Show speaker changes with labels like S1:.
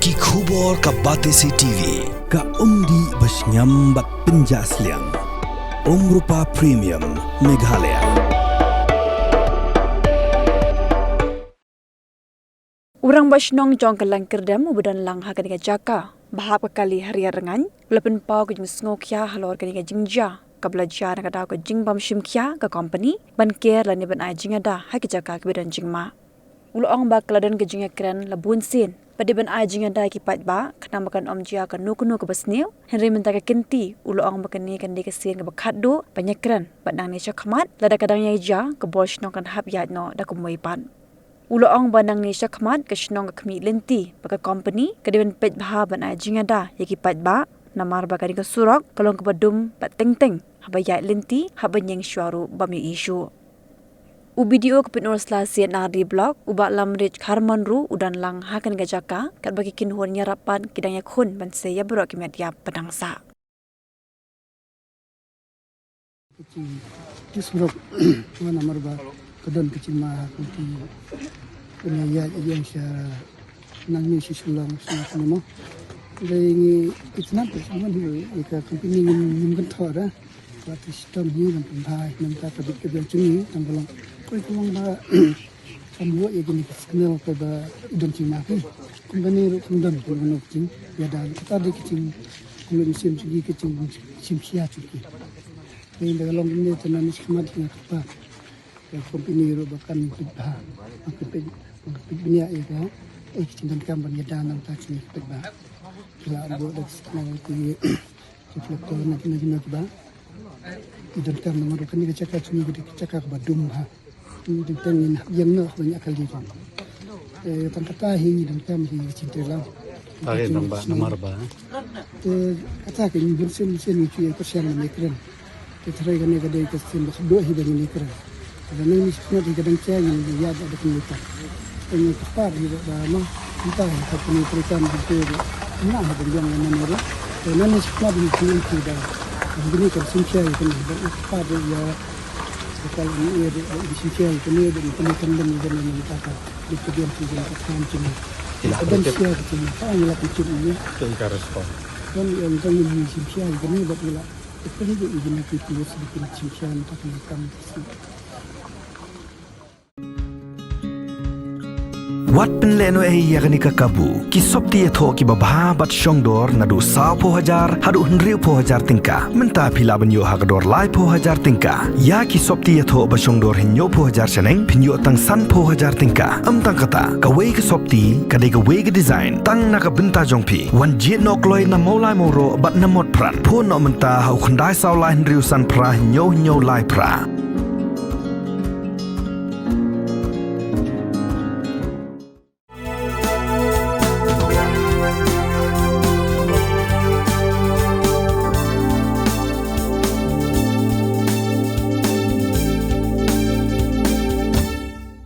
S1: Ki khubor ka Batesi TV.
S2: Ka umdi basnyambat penjasliang. Rupa Premium Meghalaya.
S3: Urang basnong jong ke Lyngkyrdem ubedan lang hakan dengan jaka. Bahap kali hari rengan, lepen pau ke jing snokya halor ke dengan jingja. Ka belajar nak ada ke jing bam shimkya ke company, ban care lan ban ai jing ada ha ke jaka ke bedan jing ma. Uloong ba keladan ke jing Kren labun Sien. Pada ban ai jing ada ki pat ba, kena makan om jia ke nuku ke besneu, Henry minta ke kenti, uloong ba keni kan de ke Sien ke Khatduh, banyak Kren, badang ni chakmat, lada kadang yai ja ke bol snong kan hap yat no da ku pan. Uloong banang ni chakmat ke snong ke kemi lenti, baka company ke deban pet bah ban ai jing ada, yaki pat ba, namar ba ke surok, kalong ke badum pat teng-teng, haba yat lenti, haba nyeng syuaru bami isu. Video ke penur Sien di blog ubak lamrich Harmanru udan lang hakan gajaka kat bagi kinhun nyarapan kidang yakun ban saya berok ki media pedangsa.
S4: Kisrok mana marba kedon kecil mah kunti punya yang saya nangni si sulang sama dari itu nanti semua di ke company Ngin kantor waktu sistem ni dan pentai minta kabit kebiasaan tanggalang kau ba semua yang ini kenal ke ba idon cina kan company ru kundam pun cing ya dah kita di kecing kulit sim segi kecing sim sia cuki ini dalam ini tenan semat dengan apa company ru bahkan bah punya ya kan kecing dan kamban ya dah nang tak sini ba kila buat dak kenal ki reflektor nak kena ba idon kam nomor kan ni cakap sini cakap badum ha ini tentang yang nak banyak kali kan tangkata ini dan kam di cinta lang
S5: Kare nomor ba
S4: kata ke ni bersen itu yang persian ni Kren terai kan ni kadai ke sin Khatduh hidup ni Kren dan ni semua di kadang cai yang dia ada kemudian ini tepat di dalam entah apa ni perikan itu mana ada yang nomor dan ni semua di sini tidak begini kan simcai kan tepat dia kalau ini di simcai kan ni di temukan dan minta di kemudian juga kan cuma dan sia cuma apa yang lakukan ini
S5: ke respon
S4: kan yang tadi di simcai kan ni buat pula itu juga ini kita sedikit simcai tak kami
S2: Wat penleno yakni kakabu ki sopti etho ki babha bat shongdor nadu 10,000 hadu 100,000 tingka menta phila banyo hagador lai 10,000 tingka ya ki sopti etho ba shongdor hinyo 10,000 seneng pinyo tang san 10,000 tingka amtang kata ka wei ki sopti ka de ka wei ki design tang na ka benta jongpi wan jit nok loi na molai moro bat na mod pran pho no menta hau khandai saw lai 100 san pra hinyo lai pra